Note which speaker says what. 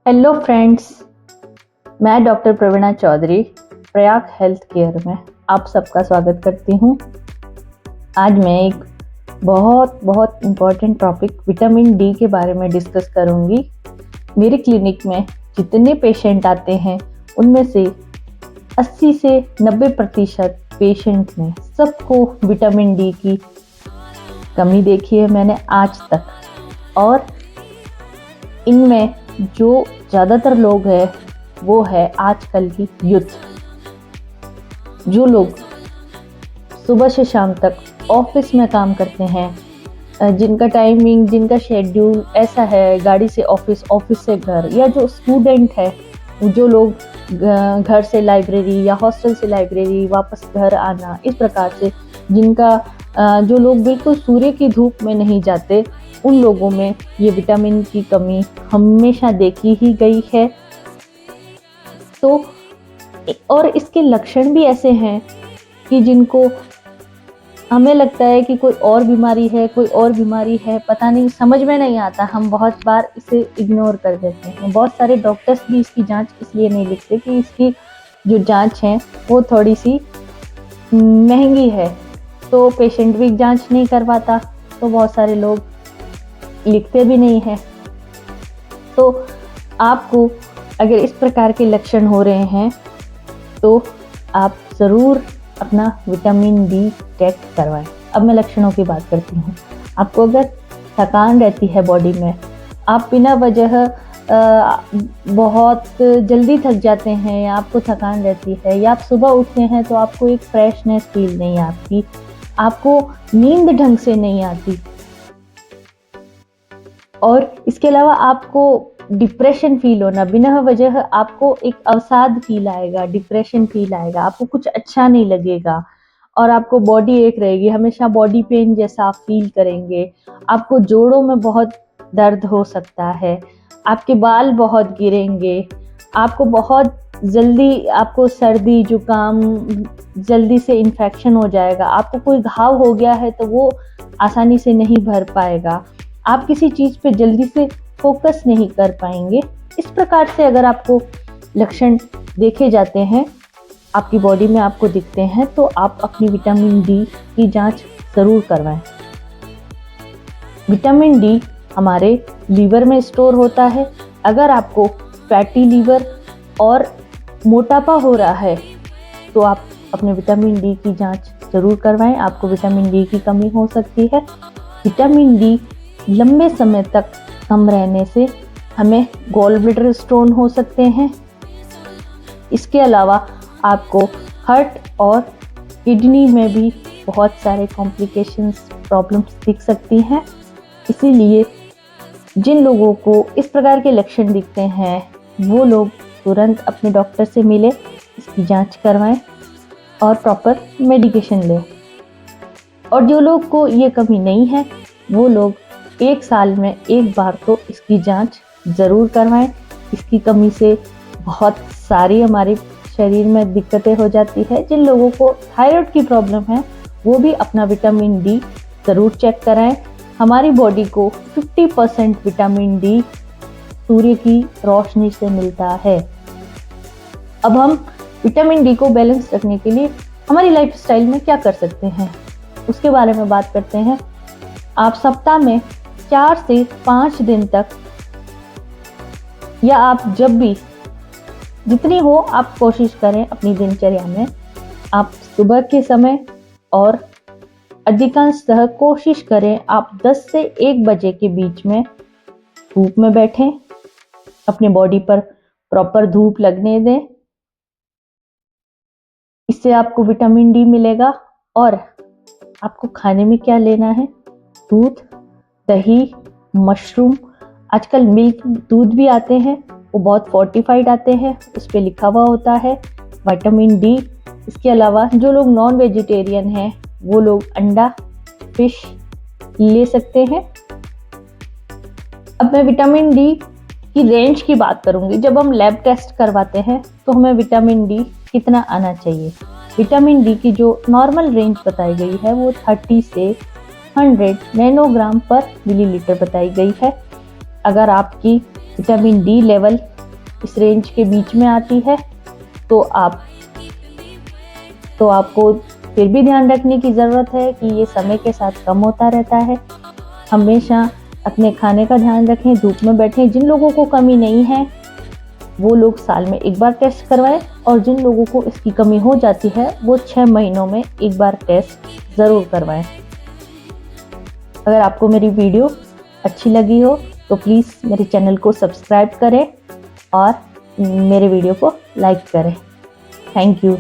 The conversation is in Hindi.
Speaker 1: हेलो फ्रेंड्स, मैं डॉक्टर प्रवीणा चौधरी प्रयाग हेल्थ केयर में आप सबका स्वागत करती हूँ। आज मैं एक बहुत इम्पोर्टेंट टॉपिक विटामिन डी के बारे में डिस्कस करूँगी। मेरे क्लिनिक में जितने पेशेंट आते हैं उनमें से 80 से 90% पेशेंट में सबको विटामिन डी की कमी देखी है मैंने आज तक। और इनमें जो ज़्यादातर लोग हैं वो है आजकल की यूथ, जो लोग सुबह से शाम तक ऑफिस में काम करते हैं, जिनका टाइमिंग, जिनका शेड्यूल ऐसा है, गाड़ी से ऑफिस, ऑफिस से घर, या जो स्टूडेंट है, जो लोग घर से लाइब्रेरी या हॉस्टल से लाइब्रेरी वापस घर आना, इस प्रकार से जिनका जो लोग बिल्कुल सूर्य की धूप में नहीं जाते, उन लोगों में ये विटामिन की कमी हमेशा देखी ही गई है। तो और इसके लक्षण भी ऐसे हैं कि जिनको हमें लगता है कि कोई और बीमारी है, पता नहीं, समझ में नहीं आता। हम बहुत बार इसे इग्नोर कर देते हैं। बहुत सारे डॉक्टर्स भी इसकी जांच इसलिए नहीं लिखते कि इसकी जो जांच है वो थोड़ी सी महंगी है, तो पेशेंट भी जांच नहीं करवाता, तो बहुत सारे लोग लिखते भी नहीं है। तो आपको अगर इस प्रकार के लक्षण हो रहे हैं तो आप ज़रूर अपना विटामिन डी चेक करवाएं। अब मैं लक्षणों की बात करती हूँ। आपको अगर थकान रहती है बॉडी में, आप बिना वजह बहुत जल्दी थक जाते हैं, या आपको थकान रहती है, या आप सुबह उठते हैं तो आपको एक फ्रेशनेस फील नहीं आती, आपको नींद ढंग से नहीं आती, और इसके अलावा आपको डिप्रेशन फील होना, बिना वजह आपको एक अवसाद फील आएगा, डिप्रेशन फील आएगा, आपको कुछ अच्छा नहीं लगेगा, और आपको बॉडी एक रहेगी, हमेशा बॉडी पेन जैसा आप फील करेंगे, आपको जोड़ों में बहुत दर्द हो सकता है, आपके बाल बहुत गिरेंगे, आपको बहुत जल्दी आपको सर्दी जुकाम जल्दी से इन्फेक्शन हो जाएगा, आपको कोई घाव हो गया है तो वो आसानी से नहीं भर पाएगा, आप किसी चीज़ पे जल्दी से फोकस नहीं कर पाएंगे। इस प्रकार से अगर आपको लक्षण देखे जाते हैं, आपकी बॉडी में आपको दिखते हैं, तो आप अपनी विटामिन डी की जांच ज़रूर करवाएं। विटामिन डी हमारे लीवर में स्टोर होता है। अगर आपको फैटी लीवर और मोटापा हो रहा है तो आप अपने विटामिन डी की जांच ज़रूर करवाएं। आपको विटामिन डी की कमी हो सकती है। विटामिन डी लंबे समय तक कम रहने से हमें गॉल ब्लैडर स्टोन हो सकते हैं। इसके अलावा आपको हार्ट और किडनी में भी बहुत सारे कॉम्प्लिकेशंस, प्रॉब्लम्स दिख सकती हैं। इसीलिए जिन लोगों को इस प्रकार के लक्षण दिखते हैं वो लोग तुरंत अपने डॉक्टर से मिले, इसकी जांच करवाएं और प्रॉपर मेडिकेशन लें। और जो लोग को ये कमी नहीं है वो लोग 1 साल में एक बार तो इसकी जांच ज़रूर करवाएं। इसकी कमी से बहुत सारी हमारे शरीर में दिक्कतें हो जाती है। जिन लोगों को थायराइड की प्रॉब्लम है वो भी अपना विटामिन डी ज़रूर चेक कराएं। हमारी बॉडी को 50% विटामिन डी सूर्य की रोशनी से मिलता है। अब हम विटामिन डी को बैलेंस रखने के लिए हमारी लाइफस्टाइल में क्या कर सकते हैं उसके बारे में बात करते हैं। आप सप्ताह में 4 से 5 दिन तक, या आप जब भी जितनी हो आप कोशिश करें अपनी दिनचर्या में, आप सुबह के समय और अधिकांशतः कोशिश करें आप 10 से 1 बजे के बीच में धूप में बैठें, अपने बॉडी पर प्रॉपर धूप लगने दें। इससे आपको विटामिन डी मिलेगा। और आपको खाने में क्या लेना है? दूध, दही, मशरूम, आजकल मिल्क दूध भी आते हैं, वो बहुत फोर्टिफाइड आते हैं, उस पर लिखा हुआ होता है विटामिन डी। इसके अलावा जो लोग नॉन वेजिटेरियन हैं वो लोग अंडा, फिश ले सकते हैं। अब मैं विटामिन डी की रेंज की बात करूंगी। जब हम लैब टेस्ट करवाते हैं तो हमें विटामिन डी कितना आना चाहिए? विटामिन डी की जो नॉर्मल रेंज बताई गई है वो 30 से 100 नैनोग्राम पर मिलीलीटर बताई गई है। अगर आपकी विटामिन डी लेवल इस रेंज के बीच में आती है तो आपको फिर भी ध्यान रखने की ज़रूरत है कि ये समय के साथ कम होता रहता है। हमेशा अपने खाने का ध्यान रखें, धूप में बैठें। जिन लोगों को कमी नहीं है वो लोग साल में एक बार टेस्ट करवाएं, और जिन लोगों को इसकी कमी हो जाती है वो 6 महीनों में एक बार टेस्ट ज़रूर करवाएं। अगर आपको मेरी वीडियो अच्छी लगी हो तो प्लीज़ मेरे चैनल को सब्सक्राइब करें और मेरे वीडियो को लाइक करें। Thank you.